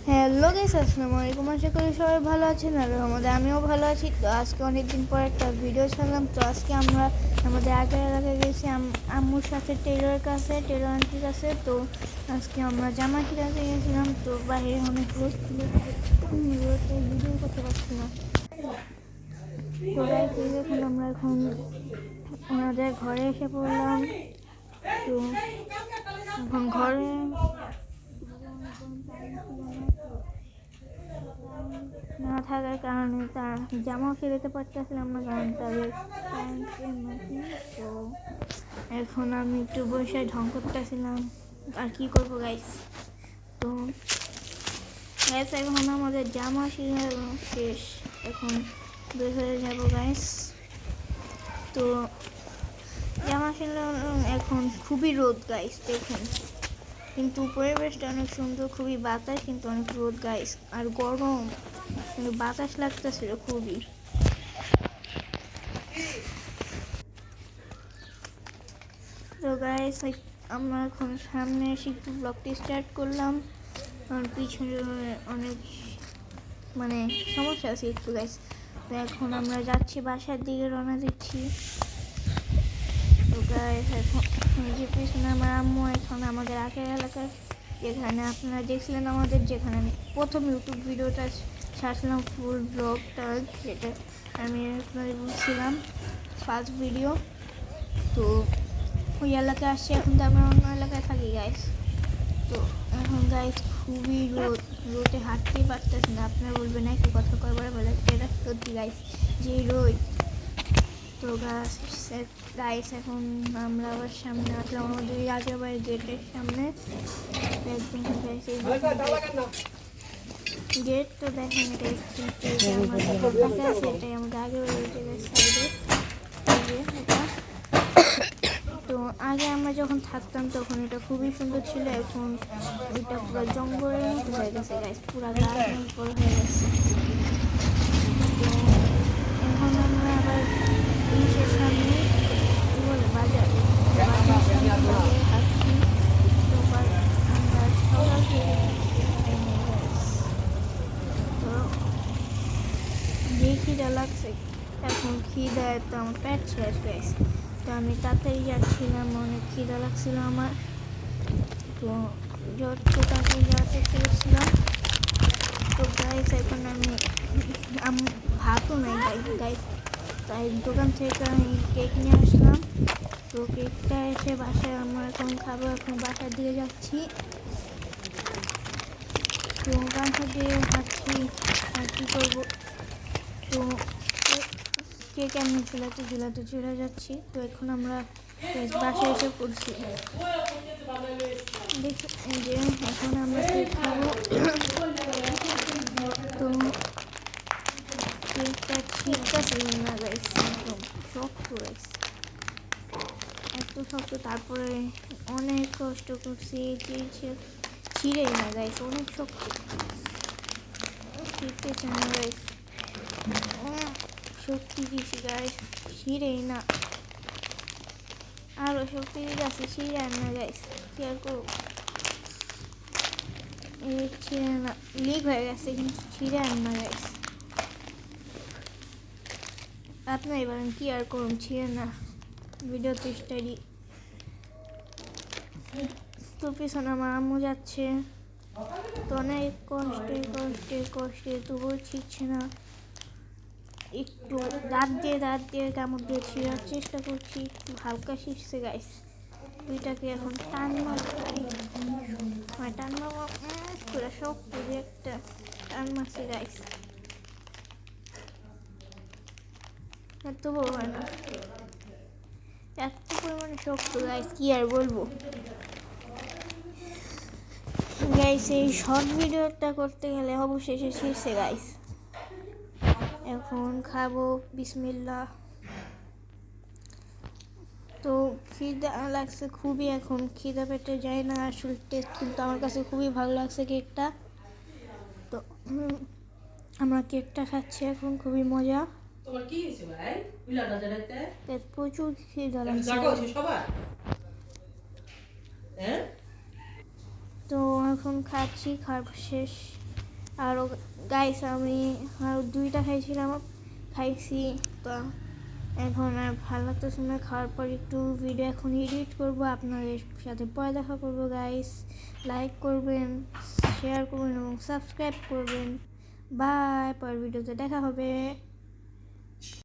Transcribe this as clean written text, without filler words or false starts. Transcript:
Hello guys, আসসালামু আলাইকুম। আশা করি সবাই ভালো আছেন আর আমাদের আমিও ভালো আছি। তো আজকে অনেকদিন পর একটা ভিডিও ছাড়লাম। তো আজকে আমরা আমাদের আগের এলাকায় গেছি আম্মুর সাথে টেলর আন্টির কাছে। তো আজকে আমরা জামা কিনতে গেছিলাম। তো বাইরে অনেক রোদ ছিল, রোদে ভিডিও করতে পারছি না। তো দেখুন আমরা এখন ওনাদের ঘরে এসে পড়লাম। তো এখন ঘরে না থাকার কারণে তার জামাও ফেলতে পারতেছিলাম না, কারণ তাদের কারেন্টের মেশিন। তো এখন আমি একটু বসে ঢং করতেছিলাম, আর কি করবো গাইস। তো গাইস এখন আমাদের জামা শেষ, এখন বের হয়ে যাবো গাইস। তো জামা এখন খুবই রোদ গাইস দেখুন, কিন্তু পরিবেশটা অনেক সুন্দর, খুবই বাতাস, কিন্তু অনেক রোদ গাইস আর গরম, কিন্তু বাতাস লাগতেছিল খুবই। তো গাইস আমরা এখন সামনে এসে একটু ব্লগটি স্টার্ট করলাম, আর পিছনে অনেক সমস্যা আছে একটু গাইস। তো এখন আমরা যাচ্ছি, বাসার দিকে রওনা দিচ্ছি। তো গাইস এখন যে পিছনে আমার আম্মু, এখন আমাদের আগের এলাকার যেখানে আপনারা দেখছিলেন আমাদের, যেখানে আমি প্রথম ইউটিউব ভিডিওটা ছাড়ছিলাম ফুল ব্লগটা, যেটা আমি আপনাদের বলছিলাম ফার্স্ট ভিডিও। তো ওই এলাকায় আসছি, এখন তো আমরা অন্য এলাকায় থাকি গাইস। তো এখন গাইস খুবই রোদে হাঁটতেই পারতেছি না। আপনারা বলবেন একই কথা কয়বার বলে, এটা সত্যি গাইস, যে রোদ। তো গাইস এখন আমরা আবার সামনে আসলাম আমাদের আগের বাড়ির গেটের সামনে। একদম গেট তো দেখেন, এটাই আমাদের আগের বাড়ির গেটের সাইডে। তো আগে আমরা যখন থাকতাম তখন এটা খুবই সুন্দর ছিল, এখন এটা পুরো জঙ্গলের মতো হয়ে গেছে গাইস, পুরো গাছ বড় হয়ে গেছে। তো এখন আমরা আবার পুলিশের সামনে বাজার সামনে থাকছি। তো আমরা সকাল তো যে খিদা লাগছে, এখন খিদায় তো আমার পেট শেষ গেছে। তো আমি তাড়াতাড়ি যাচ্ছিলাম, অনেক খিদা লাগছিল আমার। তো যত তাড়াতাড়ি যাওয়ার চেষ্টা করছিলাম। তো গাইস এখন আমি ভাতও নাই গাইস, তাই দোকান থেকে আমি কেক নিয়ে আসলাম। তো কেকটা এসে বাসায় আমরা এখন খাবো, এখন বাসার দিকে যাচ্ছি। তো বাসার দিকে যাচ্ছি, আর কী করবো। তো কেক আমি ঝুলাতে চলে যাচ্ছি। তো এখন আমরা বাসায় এসে পড়ছি, দেখি যে এখন আমরা কেক খাবো। তো কেকটা ঠিকটা ছিল না গাইস, একদম শক্ত গাইস, এত শক্ত। তারপরে অনেক কষ্ট করছি, ছিঁড়েই না গাইস, অনেক শক্ত, ছিঁড়তেছে না গাইস, শক্তি দিয়েছি গাইস, ছিঁড়েই না, আরো শক্তি দিতে আছে, ছিঁড়ে না গাইস, কি আর করবো। ছিঁড়ে না, লিক হয়ে গেছে, কিন্তু ছিঁড়ে না গাইস। আপনারাই বলেন কি আর করুন, ছিঁড়ে না, ভিডিও তো স্টাডি। তো পিছনে আমার আম্মু যাচ্ছে, তো অনেক কষ্টে তবুও ছিঁড়ছে না, একটু দাঁত দিয়ে কামড় দিয়ে ছিঁড়ার চেষ্টা করছি, একটু হালকা ছিঁড়ছে গাইস। দুইটাকে এখন টান মারবো পুরো শক্ত দিয়ে একটা টান মারছে গাইস, তবুও হয় না, এত পরিমাণে শক্ত গাইস, কি আর বলবো গাইস। এই শর্ট ভিডিওটা করতে গেলে অবশেষে ছিঁড়ছে গাইস। এখন খাবো, বিসমিল্লাহ। তো খিদা লাগছে খুবই, এখন খিদা পেটে যায় না আসলে, টেস্ট কিন্তু আমার কাছে খুবই ভালো লাগছে কেকটা। তো আমরা কেকটা খাচ্ছি এখন, খুবই মজা। প্রচুর খিদা লাগছে। তো এখন খাচ্ছি, খাওয়া শেষ, আরও গাইস আমি আরও 2টা খাইছি। তো এখন আর ভালো লাগতেছে না, খাওয়ার পর একটু ভিডিও এখন এডিট করব, আপনাদের সাথে পরে দেখা করবো গাইস। লাইক করবেন, শেয়ার করবেন এবং সাবস্ক্রাইব করবেন। বাই, পরের ভিডিওতে দেখা হবে।